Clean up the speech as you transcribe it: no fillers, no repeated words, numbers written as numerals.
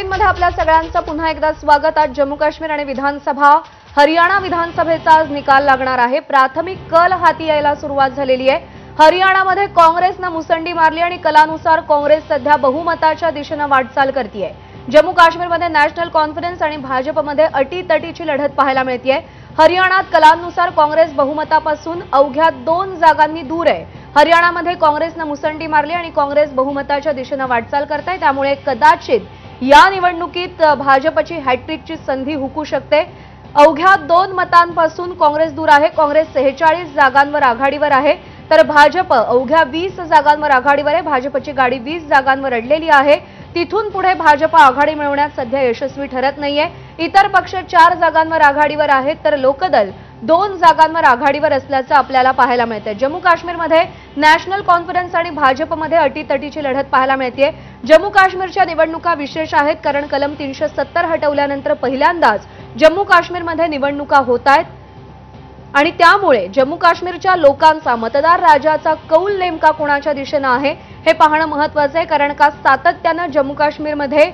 बुलेटिनमध्ये आपल्या सगळ्यांचं पुन्हा एकदा स्वागत। आज जम्मू काश्मीर आणि विधानसभा हरियाणा विधानसभेचा आज निकाल लागणार आहे। प्राथमिक कल हाती यायला सुरुवात झालेली आहे। हरियाणामध्ये काँग्रेसने मुसंडी मारली आणि कलानुसार काँग्रेस सध्या बहुमताच्या दिशेने वाटचाल करतेय। जम्मू काश्मीरमध्ये नॅशनल कॉन्फरन्स आणि भाजपमध्ये अटीतटीची लढत पाहायला मिळतेय। हरियाणात कलानुसार काँग्रेस बहुमतापासून अवघ्या 2 जागांनी दूर आहे। हरियाणामध्ये काँग्रेसने मुसंडी मारली आणि काँग्रेस बहुमताच्या दिशेने वाटचाल करते, त्यामुळे कदाचित या निवडणुकीत भाजपची हॅट्रिकची संधी हुकू शकते। अवघ्या 2 मतांपासून काँग्रेस दूर आहे। काँग्रेस 46 जागांवर आघाडीवर आहे, तर भाजप अवघ्या 20 जागांवर आघाडीवर आहे। भाजपची गाडी 20 जागांवर अडलेली आहे। तिथून पुढे भाजप आघाडी मिळवण्यात सध्या यशस्वी ठरत नाहीये। इतर पक्ष 4 जागांवर आघाडीवर आहेत, तर लोकदल 2 जागांवर आघाडीवर असल्याचं आपल्याला पाहायला मिळतंय। जम्मू काश्मीरमध्ये नॅशनल कॉन्फरन्स आणि भाजपमध्ये अटीतटीची लढत पाहायला मिळतेय। जम्मू काश्मीरच्या निवडणुका विशेष आहेत, कारण कलम 370 हटवल्यानंतर पहिल्यांदाच जम्मू काश्मीरमध्ये निवडणुका होत आहेत आणि त्यामुळे जम्मू काश्मीरच्या लोकांचा मतदार राजाचा कौल नेमका कोणाच्या दिशेने आहे हे पाहणं महत्त्वाचं आहे। कारण का सातत्याने जम्मू काश्मीरमध्ये